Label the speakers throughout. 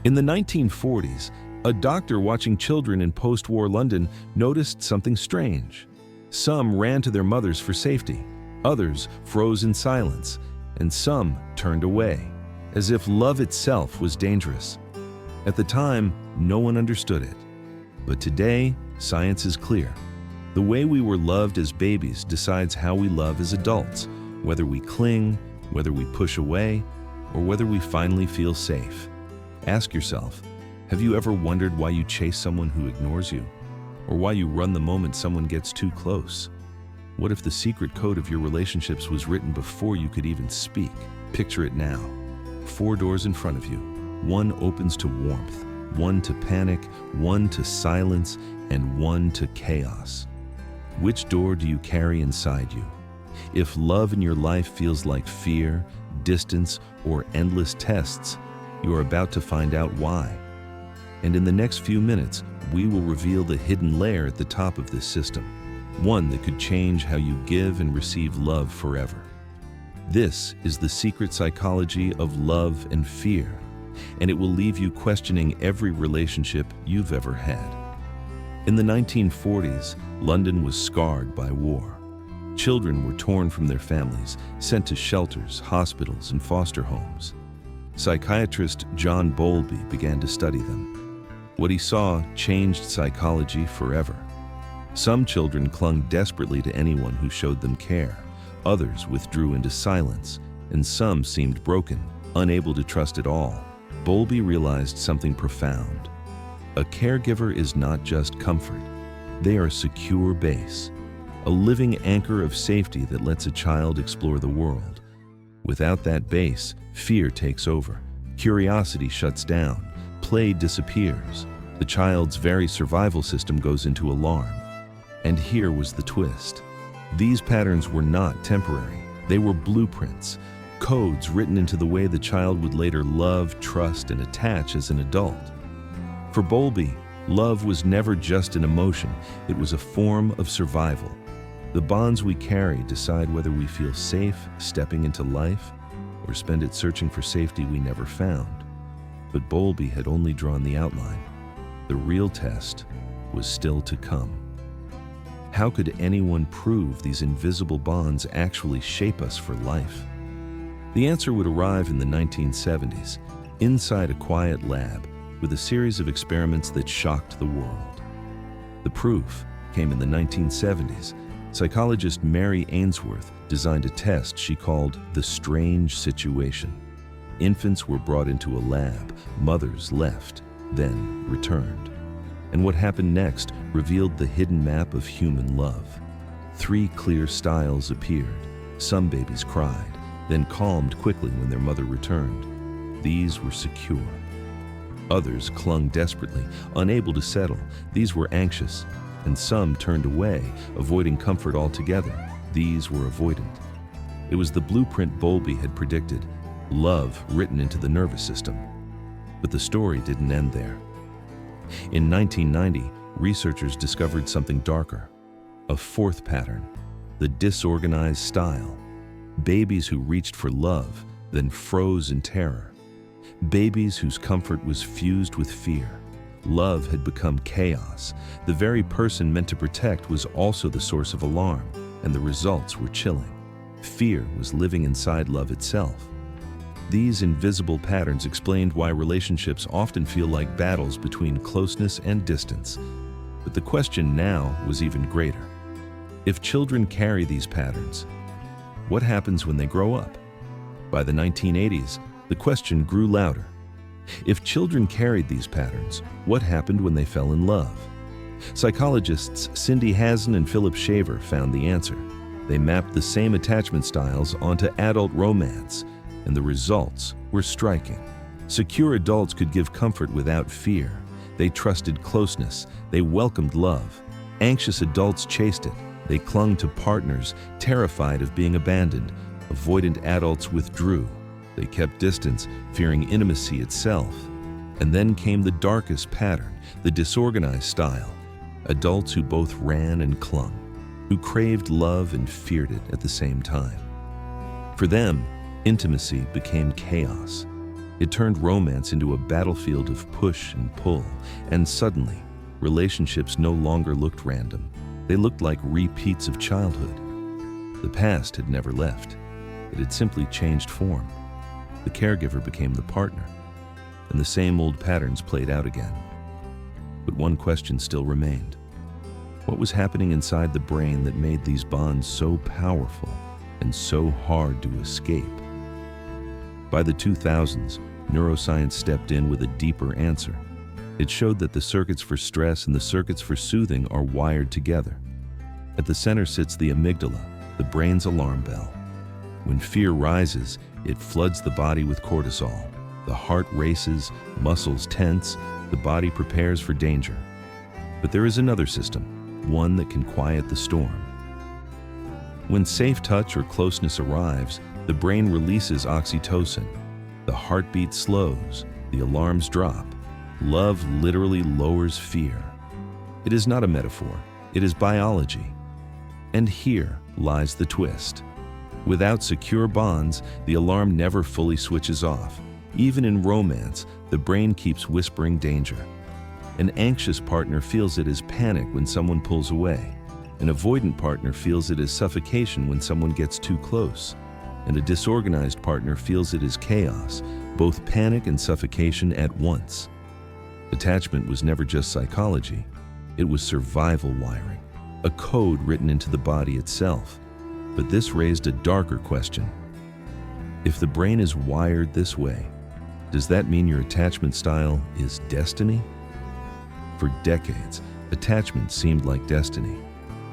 Speaker 1: In the 1940s, a doctor watching children in post-war London noticed something strange. Some ran to their mothers for safety, others froze in silence, and some turned away, as if love itself was dangerous. At the time, no one understood it. But today, science is clear. The way we were loved as babies decides how we love as adults, whether we cling, whether we push away, or whether we finally feel safe. Ask yourself, have you ever wondered why you chase someone who ignores you? Or why you run the moment someone gets too close? What if the secret code of your relationships was written before you could even speak? Picture it now. 4 doors in front of you. One opens to warmth, one to panic, one to silence, and one to chaos. Which door do you carry inside you? If love in your life feels like fear, distance, or endless tests, you are about to find out why. And in the next few minutes, we will reveal the hidden layer at the top of this system, one that could change how you give and receive love forever. This is the secret psychology of love and fear, and it will leave you questioning every relationship you've ever had. In the 1940s, London was scarred by war. Children were torn from their families, sent to shelters, hospitals, and foster homes. Psychiatrist John Bowlby began to study them. What he saw changed psychology forever. Some children clung desperately to anyone who showed them care. Others withdrew into silence, and some seemed broken, unable to trust at all. Bowlby realized something profound. A caregiver is not just comfort. They are a secure base, a living anchor of safety that lets a child explore the world. Without that base, fear takes over, curiosity shuts down, play disappears. The child's very survival system goes into alarm. And here was the twist. These patterns were not temporary. They were blueprints, codes written into the way the child would later love, trust, and attach as an adult. For Bowlby, love was never just an emotion, it was a form of survival. The bonds we carry decide whether we feel safe stepping into life or spend it searching for safety we never found. But Bowlby had only drawn the outline. The real test was still to come. How could anyone prove these invisible bonds actually shape us for life? The answer would arrive in the 1970s, inside a quiet lab, with a series of experiments that shocked the world. The proof came in the 1970s. Psychologist Mary Ainsworth designed a test she called the strange situation. Infants were brought into a lab, mothers left, then returned. And what happened next revealed the hidden map of human love. 3 clear styles appeared. Some babies cried, then calmed quickly when their mother returned. These were secure. Others clung desperately, unable to settle. These were anxious. And some turned away, avoiding comfort altogether. These were avoidant. It was the blueprint Bowlby had predicted, love written into the nervous system. But the story didn't end there. In 1990, researchers discovered something darker, a 4th pattern, the disorganized style. Babies who reached for love, then froze in terror. Babies whose comfort was fused with fear. Love had become chaos. The very person meant to protect was also the source of alarm, and the results were chilling. Fear was living inside love itself. These invisible patterns explained why relationships often feel like battles between closeness and distance. But the question now was even greater. If children carry these patterns, what happens when they grow up? By the 1980s, the question grew louder. If children carried these patterns, what happened when they fell in love? Psychologists Cindy Hazen and Philip Shaver found the answer. They mapped the same attachment styles onto adult romance, and the results were striking. Secure adults could give comfort without fear. They trusted closeness. They welcomed love. Anxious adults chased it. They clung to partners, terrified of being abandoned. Avoidant adults withdrew. They kept distance, fearing intimacy itself. And then came the darkest pattern, the disorganized style. Adults who both ran and clung, who craved love and feared it at the same time. For them, intimacy became chaos. It turned romance into a battlefield of push and pull, and suddenly, relationships no longer looked random. They looked like repeats of childhood. The past had never left. It had simply changed form. The caregiver became the partner, and the same old patterns played out again. But one question still remained. What was happening inside the brain that made these bonds so powerful and so hard to escape? By the 2000s, neuroscience stepped in with a deeper answer. It showed that the circuits for stress and the circuits for soothing are wired together. At the center sits the amygdala, the brain's alarm bell. When fear rises, it floods the body with cortisol. The heart races, muscles tense, the body prepares for danger. But there is another system, one that can quiet the storm. When safe touch or closeness arrives, the brain releases oxytocin. The heartbeat slows, the alarms drop. Love literally lowers fear. It is not a metaphor, it is biology. And here lies the twist. Without secure bonds, the alarm never fully switches off. Even in romance, the brain keeps whispering danger. An anxious partner feels it as panic when someone pulls away. An avoidant partner feels it as suffocation when someone gets too close. And a disorganized partner feels it as chaos, both panic and suffocation at once. Attachment was never just psychology. It was survival wiring, a code written into the body itself. But this raised a darker question. If the brain is wired this way, does that mean your attachment style is destiny? For decades, attachment seemed like destiny.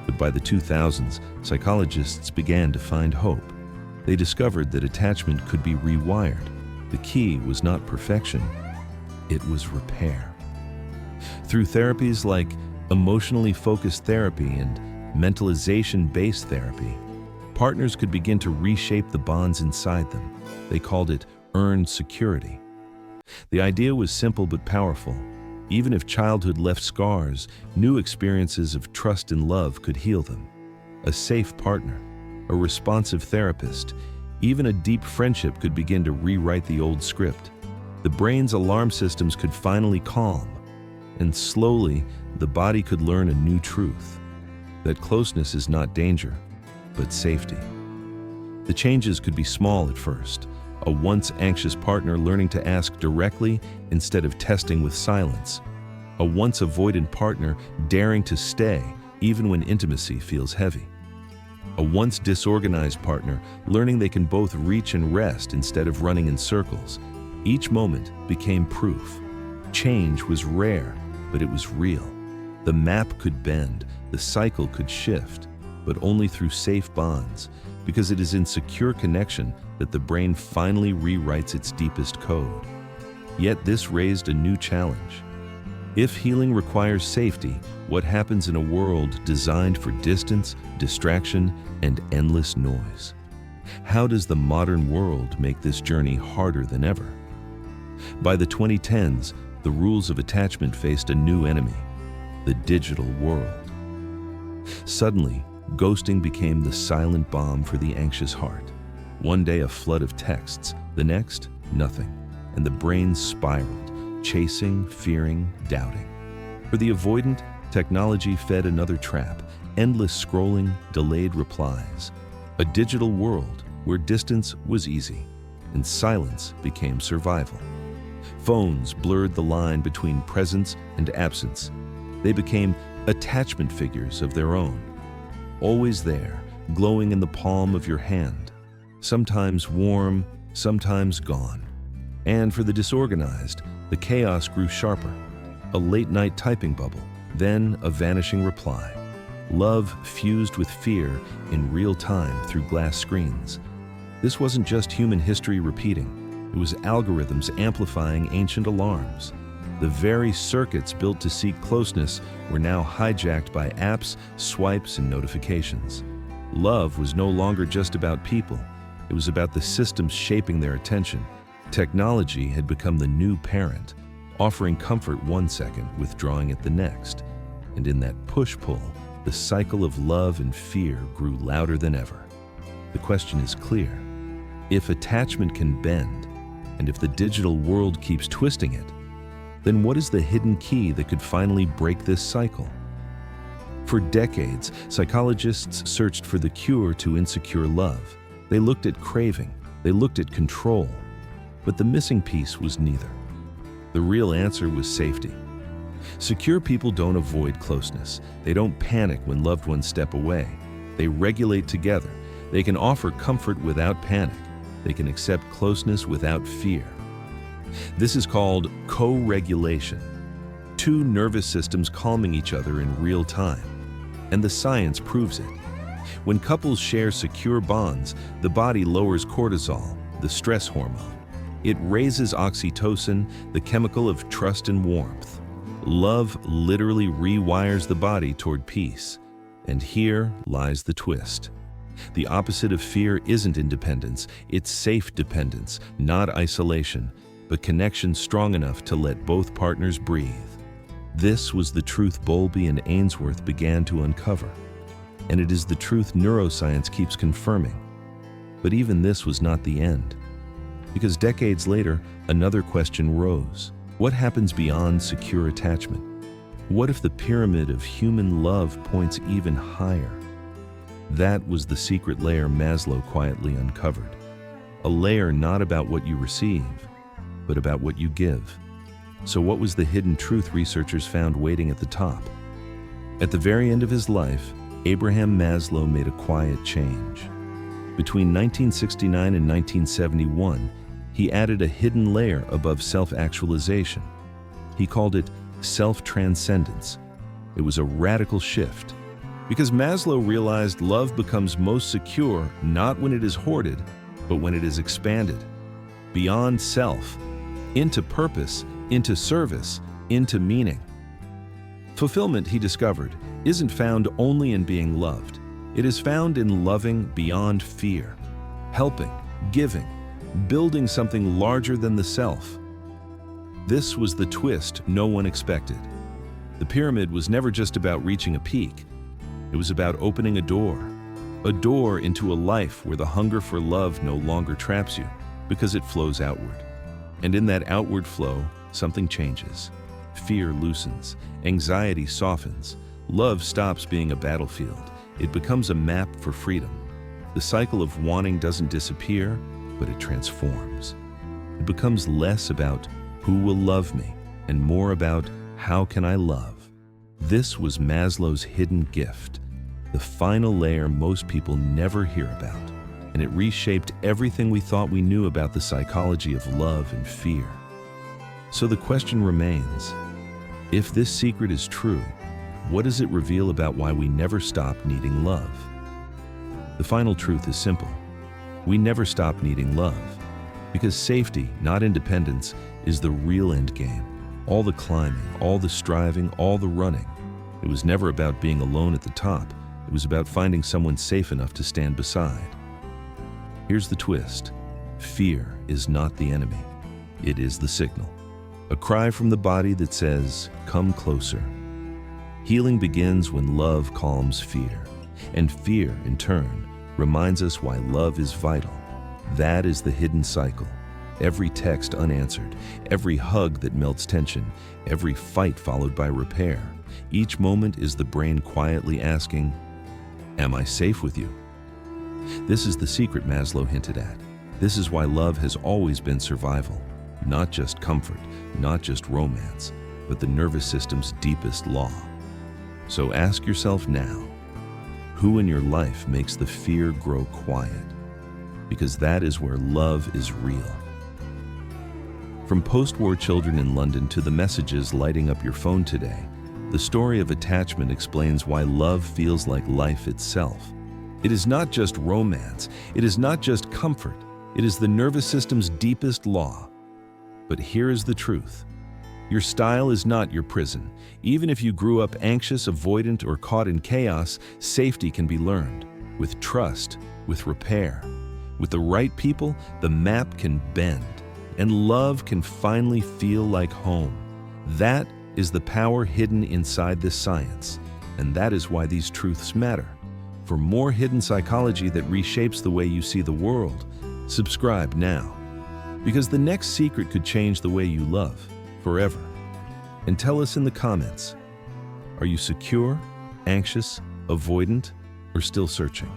Speaker 1: But by the 2000s, psychologists began to find hope. They discovered that attachment could be rewired. The key was not perfection, it was repair. Through therapies like emotionally focused therapy and mentalization-based therapy, partners could begin to reshape the bonds inside them. They called it earned security. The idea was simple but powerful. Even if childhood left scars, new experiences of trust and love could heal them. A safe partner, a responsive therapist, even a deep friendship could begin to rewrite the old script. The brain's alarm systems could finally calm, and slowly, the body could learn a new truth, that closeness is not danger, but safety. The changes could be small at first, a once anxious partner learning to ask directly instead of testing with silence, a once avoidant partner daring to stay even when intimacy feels heavy, a once disorganized partner learning they can both reach and rest instead of running in circles. Each moment became proof. Change was rare, but it was real. The map could bend, the cycle could shift, but only through safe bonds, because it is in secure connection that the brain finally rewrites its deepest code. Yet this raised a new challenge. If healing requires safety, what happens in a world designed for distance, distraction, and endless noise? How does the modern world make this journey harder than ever? By the 2010s, the rules of attachment faced a new enemy, the digital world. Suddenly, ghosting became the silent bomb for the anxious heart. One day a flood of texts, the next, nothing, and the brain spiraled, chasing, fearing, doubting. For the avoidant, technology fed another trap, endless scrolling, delayed replies. A digital world where distance was easy, and silence became survival. Phones blurred the line between presence and absence. They became attachment figures of their own. Always there, glowing in the palm of your hand. Sometimes warm, sometimes gone. And for the disorganized, the chaos grew sharper. A late-night typing bubble, then a vanishing reply. Love fused with fear in real time through glass screens. This wasn't just human history repeating. It was algorithms amplifying ancient alarms. The very circuits built to seek closeness were now hijacked by apps, swipes, and notifications. Love was no longer just about people. It was about the systems shaping their attention. Technology had become the new parent, offering comfort one second, withdrawing it the next. And in that push-pull, the cycle of love and fear grew louder than ever. The question is clear. If attachment can bend, And if the digital world keeps twisting it, then what is the hidden key that could finally break this cycle? For decades, psychologists searched for the cure to insecure love. They looked at craving, they looked at control, but the missing piece was neither. The real answer was safety. Secure people don't avoid closeness. They don't panic when loved ones step away. They regulate together. They can offer comfort without panic. They can accept closeness without fear. This is called co-regulation. Two nervous systems calming each other in real time. And the science proves it. When couples share secure bonds, the body lowers cortisol, the stress hormone. It raises oxytocin, the chemical of trust and warmth. Love literally rewires the body toward peace. And here lies the twist. The opposite of fear isn't independence, it's safe dependence, not isolation, but connection strong enough to let both partners breathe. This was the truth Bowlby and Ainsworth began to uncover. And it is the truth neuroscience keeps confirming. But even this was not the end. Because decades later, another question rose. What happens beyond secure attachment? What if the pyramid of human love points even higher? That was the secret layer Maslow quietly uncovered. A layer not about what you receive, but about what you give. So what was the hidden truth researchers found waiting at the top? At the very end of his life, Abraham Maslow made a quiet change. Between 1969 and 1971, he added a hidden layer above self-actualization. He called it self-transcendence. It was a radical shift. Because Maslow realized love becomes most secure not when it is hoarded, but when it is expanded. Beyond self, into purpose, into service, into meaning. Fulfillment, he discovered, isn't found only in being loved. It is found in loving beyond fear, helping, giving, building something larger than the self. This was the twist no one expected. The pyramid was never just about reaching a peak. It was about opening a door into a life where the hunger for love no longer traps you because it flows outward. And in that outward flow, something changes. Fear loosens, anxiety softens, love stops being a battlefield. It becomes a map for freedom. The cycle of wanting doesn't disappear, but it transforms. It becomes less about who will love me and more about how can I love. This was Maslow's hidden gift, the final layer most people never hear about, and it reshaped everything we thought we knew about the psychology of love and fear. So the question remains, if this secret is true, what does it reveal about why we never stop needing love? The final truth is simple. We never stop needing love, because safety, not independence, is the real end game. All the climbing, all the striving, all the running. It was never about being alone at the top. It was about finding someone safe enough to stand beside. Here's the twist. Fear is not the enemy. It is the signal. A cry from the body that says, "Come closer." Healing begins when love calms fear, and fear, in turn, reminds us why love is vital. That is the hidden cycle. Every text unanswered, every hug that melts tension, every fight followed by repair. Each moment is the brain quietly asking, "Am I safe with you?" This is the secret Maslow hinted at. This is why love has always been survival, not just comfort, not just romance, but the nervous system's deepest law. So ask yourself now, who in your life makes the fear grow quiet? Because that is where love is real. From post-war children in London to the messages lighting up your phone today, the story of attachment explains why love feels like life itself. It is not just romance, it is not just comfort, it is the nervous system's deepest law. But here is the truth. Your style is not your prison. Even if you grew up anxious, avoidant, or caught in chaos, safety can be learned. With trust, with repair. With the right people, the map can bend, and love can finally feel like home. That is the power hidden inside this science, and that is why these truths matter. For more hidden psychology that reshapes the way you see the world, subscribe now. Because the next secret could change the way you love forever. And tell us in the comments, are you secure, anxious, avoidant, or still searching?